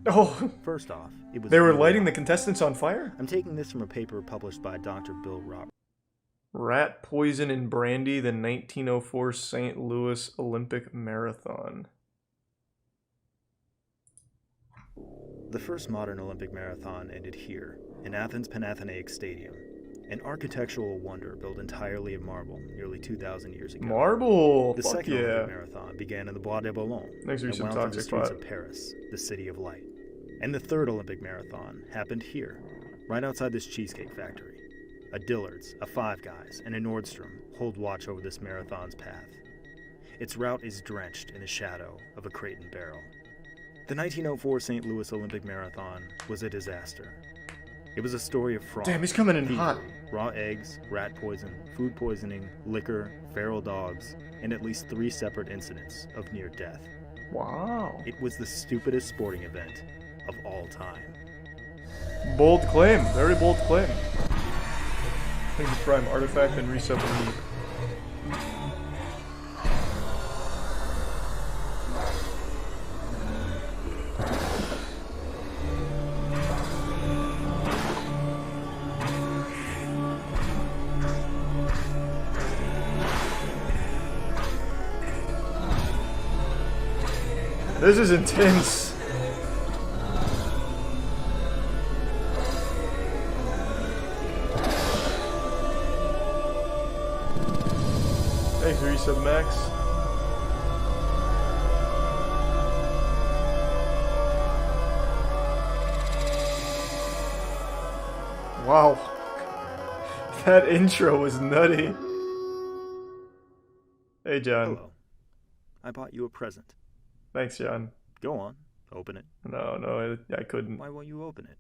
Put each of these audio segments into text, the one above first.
Oh, First off, it was they were really lighting the hot. contestants on fire? I'm taking this from a paper published by Dr. Bill Roberts. Rat poison in brandy, the 1904 St. Louis Olympic Marathon. The first modern Olympic marathon ended here, in Athens Panathenaic Stadium, an architectural wonder built entirely of marble nearly 2,000 years ago. Marble! The Fuck second yeah. Olympic marathon began in the Bois de Boulogne Next to and some wound through the toxic streets pot. of Paris, the city of light. And the third Olympic marathon happened here, right outside this cheesecake factory. A Dillard's, a Five Guys, and a Nordstrom hold watch over this marathon's path. Its route is drenched in the shadow of a crate and barrel. The 1904 St. Louis Olympic Marathon was a disaster. It was a story of fraud. Damn, he's coming in thievery, hot. raw eggs, rat poison, food poisoning, liquor, feral dogs, and at least 3 separate incidents of near death. Wow. It was the stupidest sporting event of all time. Bold claim. Very bold claim. Think the prime artifact and reset the meat. This is intense. Thanks, Resub Max. Wow. That intro was nutty. Hey, John. Hello. I bought you a present. Thanks, John. Go on, open it. No, I couldn't. Why won't you open it?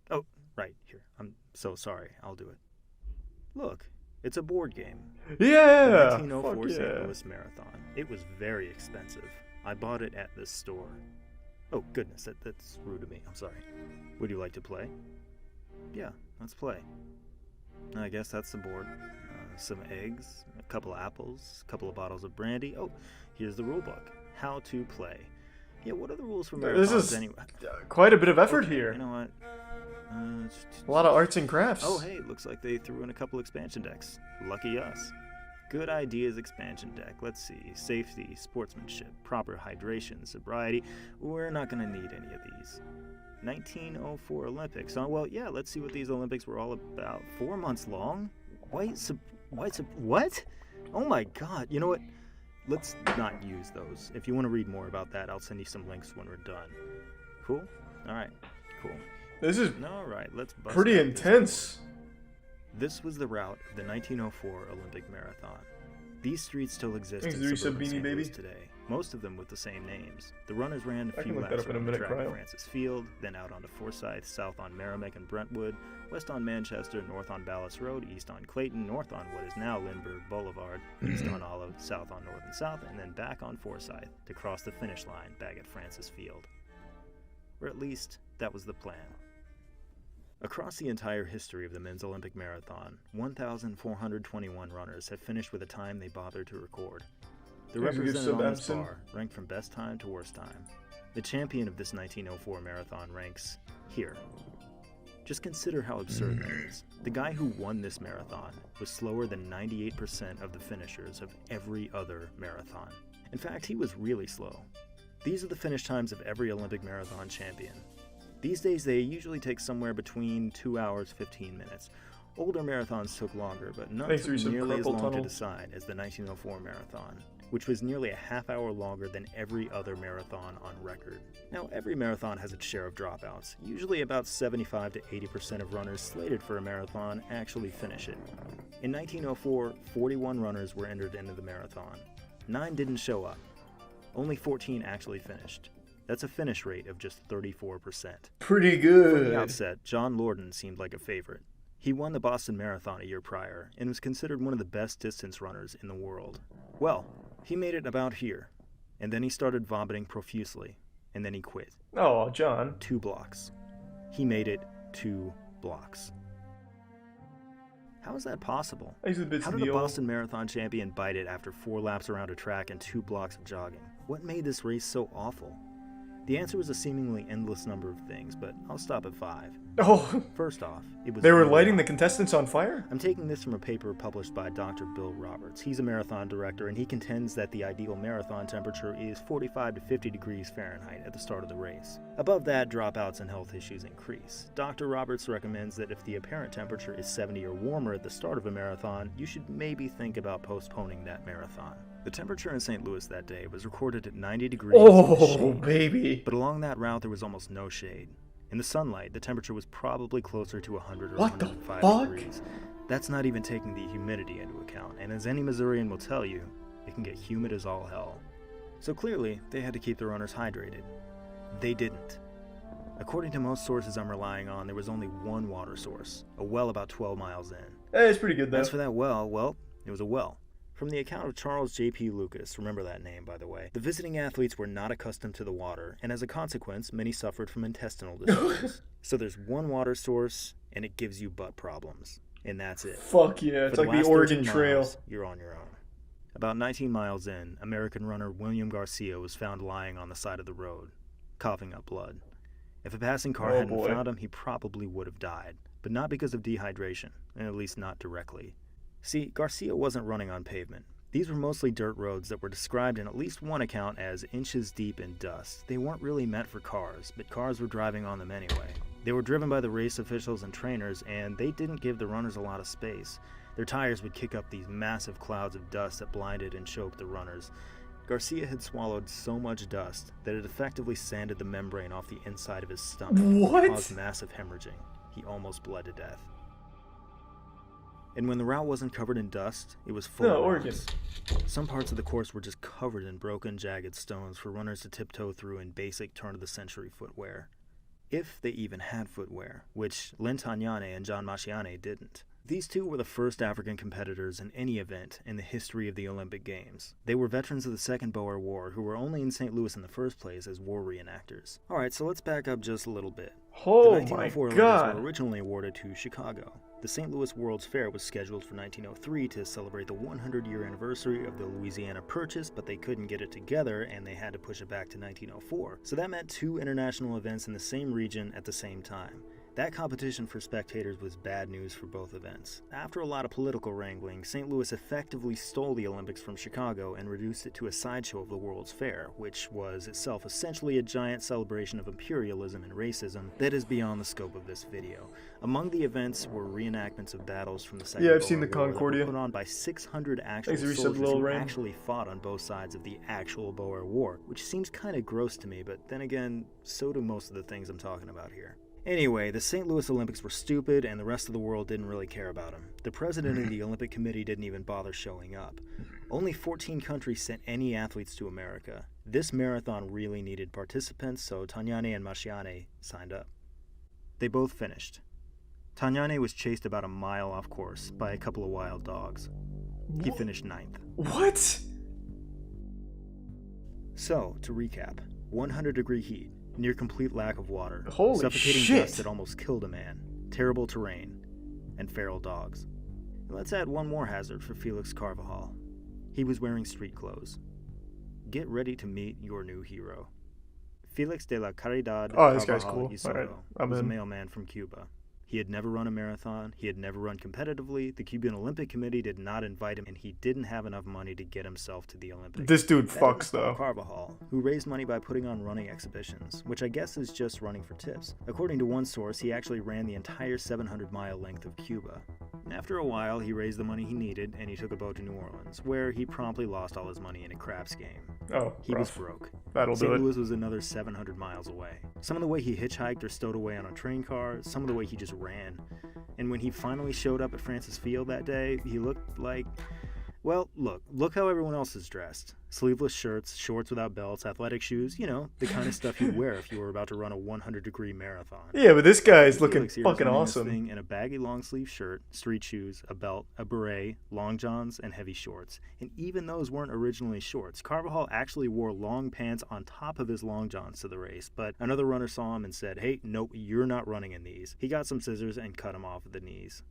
Oh, right, here. I'm so sorry. I'll do it. Look, it's a board game. Yeah! The 1904 Fuck St. yeah. Louis Marathon. It was very expensive. I bought it at this store. Oh, goodness, that's rude of me. I'm sorry. Would you like to play? Yeah, let's play. I guess that's the board. Some eggs, a couple of apples, a couple of bottles of brandy. Oh, here's the rule book. How to play. Yeah, what are the rules for marathons This is anyway? quite a bit of effort Okay, here. You know what? A lot of arts and crafts. Oh, hey, looks like they threw in a couple expansion decks. Lucky us. Good ideas expansion deck. Let's see. Safety, sportsmanship, proper hydration, sobriety. We're not going to need any of these. 1904 Olympics. Oh, well, yeah, let's see what these Olympics were all about. 4 months long? What? Oh my god. You know what? Let's not use those. If you want to read more about that, I'll send you some links when we're done. Cool? Alright, cool. This is Alright, let's bust pretty out intense. This was the route of the 1904 Olympic Marathon. These streets still exist Thanks, in Lisa suburban Beanie St. Louis Baby. today, most of them with the same names. The runners ran a I can few look that laps up in a around the minute, track at Cryo. Francis Field, then out onto Forsyth, south on Merrimack and Brentwood, west on Manchester, north on Ballas Road, east on Clayton, north on what is now Lindbergh Boulevard, east on Olive, south on North and South, and then back on Forsyth to cross the finish line back at Francis Field. Or at least, that was the plan. Across the entire history of the men's Olympic marathon, 1,421 runners have finished with a time they bothered to record. The Here's a good representative on this sub-Absinthe. bar ranked from best time to worst time. The champion of this 1904 marathon ranks here. Just consider how absurd that is. The guy who won this marathon was slower than 98% of the finishers of every other marathon. In fact, he was really slow. These are the finish times of every Olympic marathon champion. These days, they usually take somewhere between 2 hours 15 minutes. Older marathons took longer, but none Thanks, took Reese, of nearly as Purple long Tunnel. to decide as the 1904 marathon, which was nearly a half hour longer than every other marathon on record. Now, every marathon has its share of dropouts. Usually about 75 to 80% of runners slated for a marathon actually finish it. In 1904, 41 runners were entered into the marathon. 9 didn't show up. Only 14 actually finished. That's a finish rate of just 34%. Pretty From good. the outset, John Lorden seemed like a favorite. He won the Boston Marathon a year prior and was considered one of the best distance runners in the world. Well, he made it about here, and then he started vomiting profusely, and then he quit. Oh, John. 2 blocks. He made it 2 blocks. How is that possible? These are the bits How of did the a old. Boston Marathon champion bite it after 4 laps around a track and 2 blocks of jogging? What made this race so awful? The answer was a seemingly endless number of things, but I'll stop at 5. Oh, First off, it was they were really lighting the hot. contestants on fire? I'm taking this from a paper published by Dr. Bill Roberts. He's a marathon director, and he contends that the ideal marathon temperature is 45 to 50 degrees Fahrenheit at the start of the race. Above that, dropouts and health issues increase. Dr. Roberts recommends that if the apparent temperature is 70 or warmer at the start of a marathon, you should maybe think about postponing that marathon. The temperature in St. Louis that day was recorded at 90 degrees. Oh, baby. But along that route, there was almost no shade. In the sunlight, the temperature was probably closer to 100 or What the 105 fuck? degrees. That's not even taking the humidity into account, and as any Missourian will tell you, it can get humid as all hell. So clearly, they had to keep the runners hydrated. They didn't. According to most sources I'm relying on, there was only one water source, a well about 12 miles in. Hey, it's pretty good, though. As for that well, it was a well. From the account of Charles J.P. Lucas, remember that name, by the way, the visiting athletes were not accustomed to the water, and as a consequence, many suffered from intestinal disorders. So there's one water source, and it gives you butt problems. And that's it. Fuck yeah, it's For like the last Oregon 13 Trail. miles, you're on your own. About 19 miles in, American runner William Garcia was found lying on the side of the road, coughing up blood. If a passing car Oh, hadn't boy. found him, he probably would have died, but not because of dehydration, and at least not directly. See, Garcia wasn't running on pavement. These were mostly dirt roads that were described in at least one account as inches deep in dust. They weren't really meant for cars, but cars were driving on them anyway. They were driven by the race officials and trainers, and they didn't give the runners a lot of space. Their tires would kick up these massive clouds of dust that blinded and choked the runners. Garcia had swallowed so much dust that it effectively sanded the membrane off the inside of his stomach What? and caused massive hemorrhaging. He almost bled to death. And when the route wasn't covered in dust, it was full No, of Oregon. rocks. Some parts of the course were just covered in broken, jagged stones for runners to tiptoe through in basic turn-of-the-century footwear. If they even had footwear, which Lynn Tagnane and John Masciane didn't. These two were the first African competitors in any event in the history of the Olympic Games. They were veterans of the Second Boer War who were only in St. Louis in the first place as war reenactors. Alright, so let's back up just a little bit. Oh The my 1904 Olympics god. were originally awarded to Chicago. The St. Louis World's Fair was scheduled for 1903 to celebrate the 100-year anniversary of the Louisiana Purchase, but they couldn't get it together and they had to push it back to 1904. So that meant 2 international events in the same region at the same time. That competition for spectators was bad news for both events. After a lot of political wrangling, St. Louis effectively stole the Olympics from Chicago and reduced it to a sideshow of the World's Fair, which was itself essentially a giant celebration of imperialism and racism that is beyond the scope of this video. Among the events were reenactments of battles from the Second Yeah, I've Boer seen the War that were Concordia. put on by 600 actual Thanks, Reset soldiers Lil who Rain. actually fought on both sides of the actual Boer War, which seems kind of gross to me, but then again, so do most of the things I'm talking about here. Anyway, the St. Louis Olympics were stupid and the rest of the world didn't really care about them. The president of the Olympic Committee didn't even bother showing up. Only 14 countries sent any athletes to America. This marathon really needed participants, so Tagnane and Masciane signed up. They both finished. Tagnane was chased about a mile off course by a couple of wild dogs. He finished 9th. What? So, to recap, 100-degree heat, near complete lack of water, Holy suffocating shit. dust that almost killed a man, terrible terrain, and feral dogs. And let's add one more hazard for Felix Carvajal. He was wearing street clothes. Get ready to meet your new hero. Felix de la Caridad Oh, this guy's Carvajal cool. y Soto Alright, I'm was a in. mailman from Cuba. He had never run a marathon, he had never run competitively, the Cuban Olympic Committee did not invite him, and he didn't have enough money to get himself to the Olympics. This dude That fucks, didn't stop though. Carvajal, who raised money by putting on running exhibitions, which I guess is just running for tips. According to one source, he actually ran the entire 700-mile length of Cuba. After a while, he raised the money he needed, and he took a boat to New Orleans, where he promptly lost all his money in a craps game. Oh, He was rough. broke. That'll do St. it. Louis was another 700 miles away. Some of the way he hitchhiked or stowed away on a train car, some of the way he just ran. And when he finally showed up at Francis Field that day, he looked like... Well, look how everyone else is dressed. Sleeveless shirts, shorts without belts, athletic shoes, you know, the kind of stuff you'd wear if you were about to run a 100-degree marathon. Yeah, but this guy's looking Felix here was fucking running this awesome. thing in a baggy long-sleeve shirt, street shoes, a belt, a beret, long johns, and heavy shorts. And even those weren't originally shorts. Carvajal actually wore long pants on top of his long johns to the race, but another runner saw him and said, "Hey, nope, you're not running in these." He got some scissors and cut him off at the knees.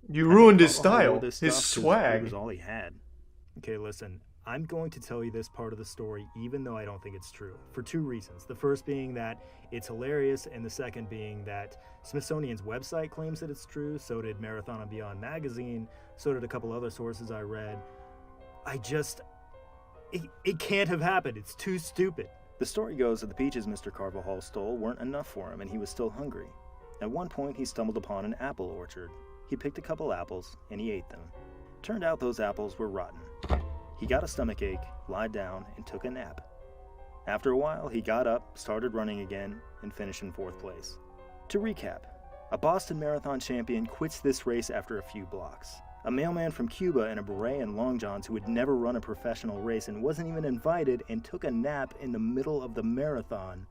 You ruined his Carvajal wore style, this his stuff 'cause It swag. was all he had. Okay, listen, I'm going to tell you this part of the story even though I don't think it's true, for two reasons. The first being that it's hilarious, and the second being that Smithsonian's website claims that it's true, so did Marathon and Beyond magazine, so did a couple other sources I read. It can't have happened. It's too stupid. The story goes that the peaches Mr. Carvajal stole weren't enough for him, and he was still hungry. At one point, he stumbled upon an apple orchard. He picked a couple apples, and he ate them. Turned out those apples were rotten. He got a stomachache, lied down, and took a nap. After a while, he got up, started running again, and finished in 4th place. To recap, a Boston Marathon champion quits this race after a few blocks. A mailman from Cuba in a beret and long johns who had never run a professional race and wasn't even invited and took a nap in the middle of the marathon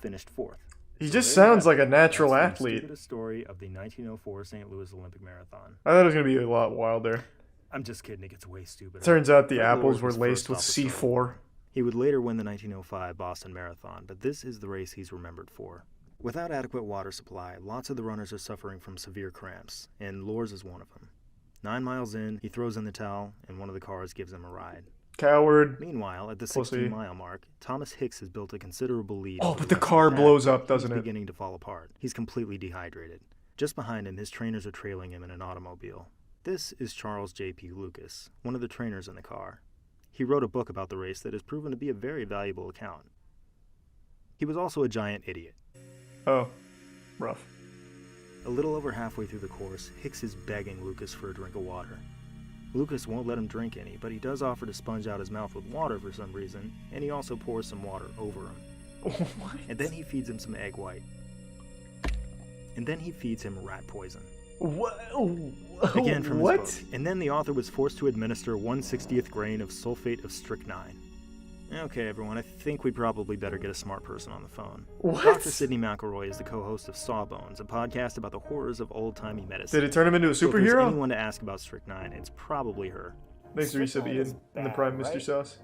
finished 4th. He just sounds like a natural athlete. That's the story of the 1904 St. Louis Olympic Marathon. I thought it was going to be a lot wilder. I'm just kidding, it gets way stupider. Turns out the apples were laced with C4. He would later win the 1905 Boston Marathon, but this is the race he's remembered for. Without adequate water supply, lots of the runners are suffering from severe cramps, and Loers is one of them. 9 miles in, he throws in the towel, and one of the cars gives him a ride. Coward. Meanwhile, at the 16-mile mark, Thomas Hicks has built a considerable lead. Oh, but the car blows up, doesn't it? He's beginning to fall apart. He's completely dehydrated. Just behind him, his trainers are trailing him in an automobile. This is Charles J.P. Lucas, one of the trainers in the car. He wrote a book about the race that has proven to be a very valuable account. He was also a giant idiot. Oh, rough. A little over halfway through the course, Hicks is begging Lucas for a drink of water. Lucas won't let him drink any, but he does offer to sponge out his mouth with water for some reason, and he also pours some water over him. What? And then he feeds him some egg white. And then he feeds him rat poison. What? Again from what? his book. And then the author was forced to administer 1/60th grain of sulfate of strychnine. Okay, everyone, I think we probably better get a smart person on the phone. What? Dr. Sidney McElroy is the co-host of Sawbones, a podcast about the horrors of old-timey medicine. Did it turn him into a So if there's superhero? anyone to ask about strychnine, it's probably her. Thanks for resub, Ian, in the Prime Mr. right? Sauce.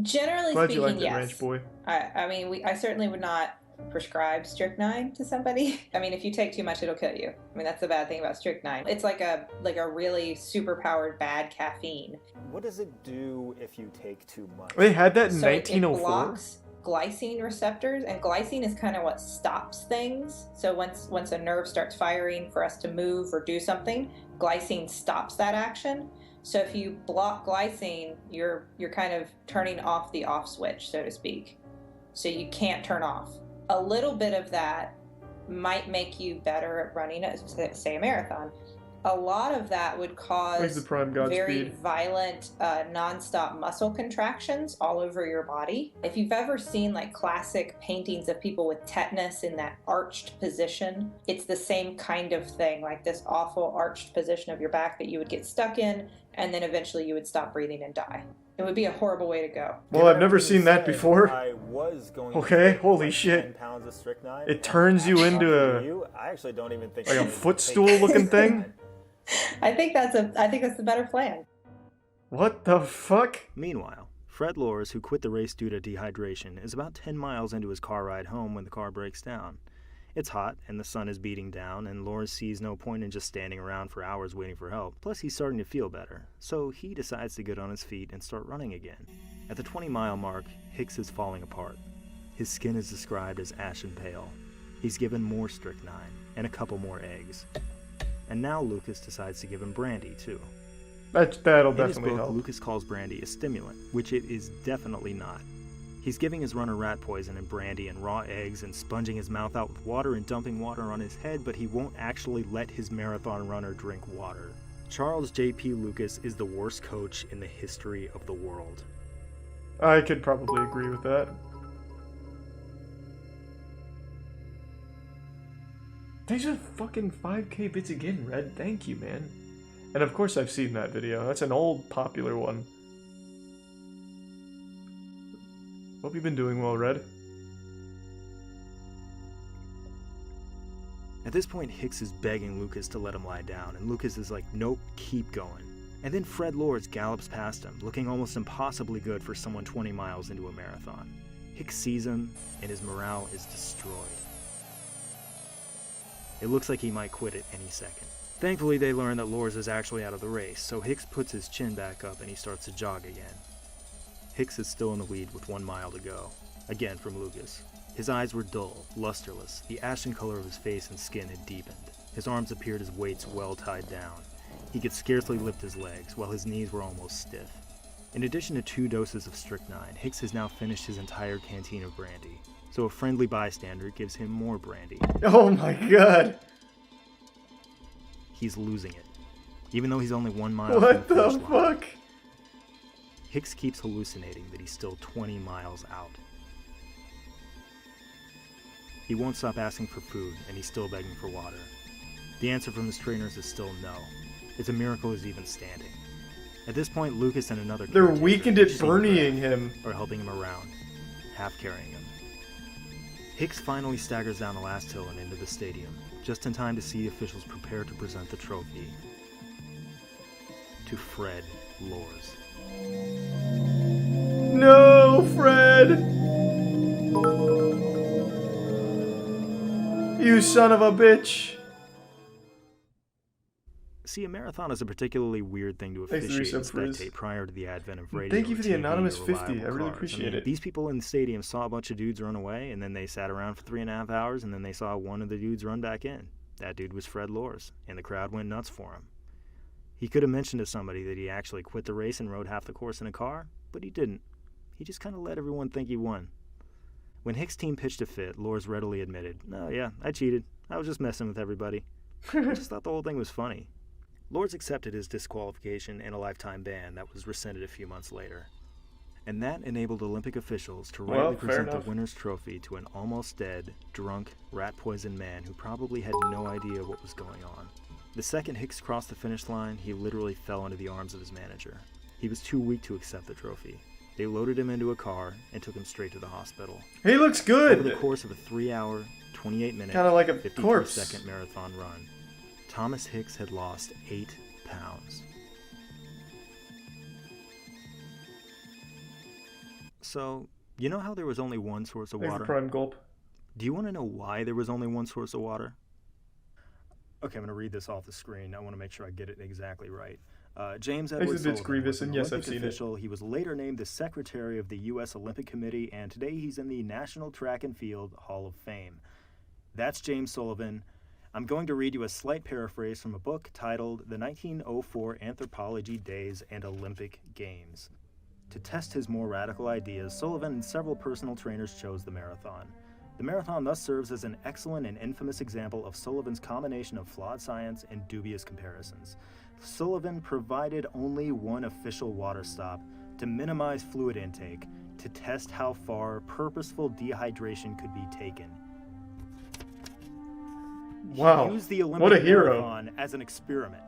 Generally Glad you speaking, liked it, yes. Ranch Boy. I mean, I certainly would not prescribe strychnine to somebody. I mean, if you take too much, it'll kill you. I mean, that's the bad thing about strychnine. It's like a really super powered bad caffeine. What does it do if you take too much? They had that in So it 1904? blocks glycine receptors, and glycine is kind of what stops things. So once a nerve starts firing for us to move or do something, glycine stops that action. So if you block glycine, you're kind of turning off the off switch, so to speak. So you can't turn off. A little bit of that might make you better at running, say, a marathon. A lot of that would Thanks cause to Prime very Godspeed. violent, nonstop muscle contractions all over your body. If you've ever seen like classic paintings of people with tetanus in that arched position, it's the same kind of thing, like this awful arched position of your back that you would get stuck in, and then eventually you would stop breathing and die. It would be a horrible way to go. Well, I've never seen that before. I was going Okay, to holy like shit. 10 pounds of strychnine. It turns you into I actually don't even think like I a need to footstool take looking thing? I think that's the better plan. What the fuck? Meanwhile, Fred Loers, who quit the race due to dehydration, is about 10 miles into his car ride home when the car breaks down. It's hot, and the sun is beating down, and Loers sees no point in just standing around for hours waiting for help. Plus, he's starting to feel better, so he decides to get on his feet and start running again. At the 20-mile mark, Hicks is falling apart. His skin is described as ashen pale. He's given more strychnine, and a couple more eggs. And now Lucas decides to give him brandy, too. That'll In his definitely book, help. Lucas calls brandy a stimulant, which it is definitely not. He's giving his runner rat poison and brandy and raw eggs and sponging his mouth out with water and dumping water on his head, but he won't actually let his marathon runner drink water. Charles J.P. Lucas is the worst coach in the history of the world. I could probably agree with that. Thanks for the fucking 5K bits again, Red. Thank you, man. And of course I've seen that video. That's an old, popular one. Hope you've been doing well, Red. At this point, Hicks is begging Lucas to let him lie down, and Lucas is like, nope, keep going. And then Fred Loers gallops past him, looking almost impossibly good for someone 20 miles into a marathon. Hicks sees him, and his morale is destroyed. It looks like he might quit at any second. Thankfully, they learn that Lors is actually out of the race, so Hicks puts his chin back up and he starts to jog again. Hicks is still in the lead with 1 mile to go, again from Lucas. His eyes were dull, lusterless, the ashen color of his face and skin had deepened. His arms appeared as weights well tied down. He could scarcely lift his legs, while his knees were almost stiff. In addition to 2 doses of strychnine, Hicks has now finished his entire canteen of brandy, so a friendly bystander gives him more brandy. Oh my god. He's losing it, even though he's only 1 mile What from the the finish line. fuck? Hicks keeps hallucinating that he's still 20 miles out. He won't stop asking for food, and he's still begging for water. The answer from his trainers is still no. It's a miracle he's even standing. At this point, Lucas and another They're caretaker, weakened at Steve Bernieing him. are helping him around, half carrying him. Hicks finally staggers down the last hill and into the stadium, just in time to see officials prepare to present the trophy to Fred Lors. No, Fred! You son of a bitch! See, a marathon is a particularly weird thing to Thanks, officiate and Resub, for his- spectate prior to the advent of radio. Thank you for the TV, anonymous or 50. reliable I really cars. appreciate it. These people in the stadium saw a bunch of dudes run away, and then they sat around for 3.5 hours, and then they saw one of the dudes run back in. That dude was Fred Lors, and the crowd went nuts for him. He could have mentioned to somebody that he actually quit the race and rode half the course in a car, but he didn't. He just kind of let everyone think he won. When Hicks' team pitched a fit, Lors readily admitted, "No, yeah, I cheated. I was just messing with everybody. I just thought the whole thing was funny." Lors accepted his disqualification and a lifetime ban that was rescinded a few months later. And that enabled Olympic officials to Well, rightly fair present enough. the winner's trophy to an almost dead, drunk, rat-poisoned man who probably had no idea what was going on. The second Hicks crossed the finish line, he literally fell into the arms of his manager. He was too weak to accept the trophy. They loaded him into a car and took him straight to the hospital. He looks Over the good! course of a 3-hour, 28-minute, Kinda like a corpse. 53-second marathon run, Thomas Hicks had lost 8 pounds. So, you know how there was only one source of Thanks for water? Prime Gulp. Do you want to know why there was only one source of water? Okay, I'm going to read this off the screen. I want to make sure I get it exactly right. James Thanks Edward to Bits Sullivan Grievous, was an and yes, I've Olympic seen it. official. He was later named the Secretary of the U.S. Olympic Committee, and today he's in the National Track and Field Hall of Fame. That's James Sullivan. I'm going to read you a slight paraphrase from a book titled The 1904 Anthropology Days and Olympic Games. To test his more radical ideas, Sullivan and several personal trainers chose the marathon. The marathon thus serves as an excellent and infamous example of Sullivan's combination of flawed science and dubious comparisons. Sullivan provided only one official water stop to minimize fluid intake, to test how far purposeful dehydration could be taken. Wow. He used the What Olympic a hero. marathon as an experiment.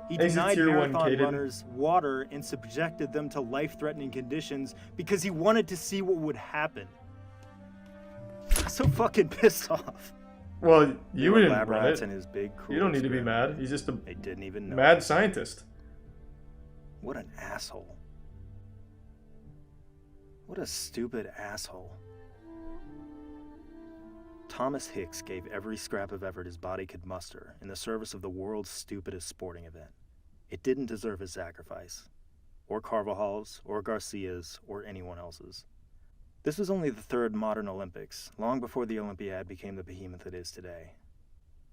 He Exit denied tier one, marathon Caden. runners water and subjected them to life-threatening conditions because he wanted to see what would happen. I'm so fucking pissed off. Well, They you were didn't lab run rats it. in his big, cruel You don't need to be experiment. mad. He's just a They didn't even know. mad scientist. What an asshole. What a stupid asshole. Thomas Hicks gave every scrap of effort his body could muster in the service of the world's stupidest sporting event. It didn't deserve his sacrifice, or Carvajal's, or Garcia's, or anyone else's. This was only the third modern Olympics, long before the Olympiad became the behemoth it is today.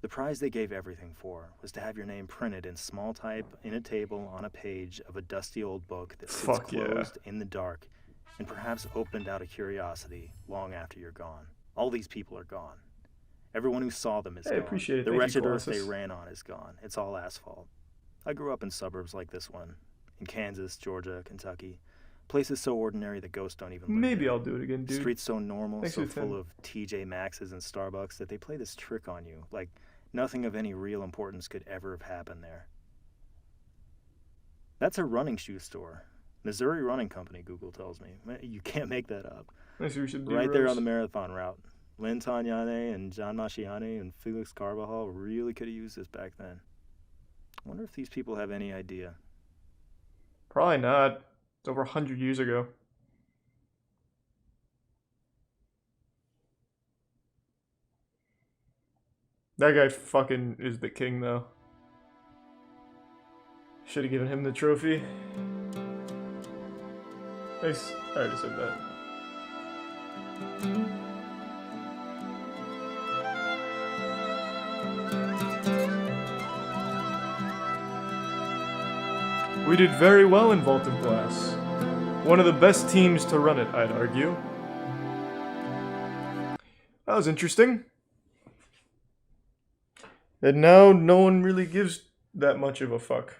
The prize they gave everything for was to have your name printed in small type in a table on a page of a dusty old book that sits Fuck yeah. closed in the dark and perhaps opened out of curiosity long after you're gone. All these people are gone. Everyone who saw them is Hey, I gone. appreciate it. The Thank you, wretched earth Colossus. they ran on is gone. It's all asphalt. I grew up in suburbs like this one, in Kansas, Georgia, Kentucky. Places so ordinary that ghosts don't even live Maybe there. I'll do it again, dude. Streets so normal, Thanks so for the 10. full of TJ Maxx's and Starbucks that they play this trick on you, like nothing of any real importance could ever have happened there. That's a running shoe store. Missouri Running Company, Google tells me. You can't make that up. That's what we should do, Right there Rose. on the marathon route. Lynn Tagnane and John Masciani and Felix Carvajal really could have used this back then. I wonder if these people have any idea. Probably not. It's over 100 years ago. That guy fucking is the king, though. Should have given him the trophy. Nice. I already said that. We did very well in Vault of Glass. One of the best teams to run it, I'd argue. That was interesting. And now no one really gives that much of a fuck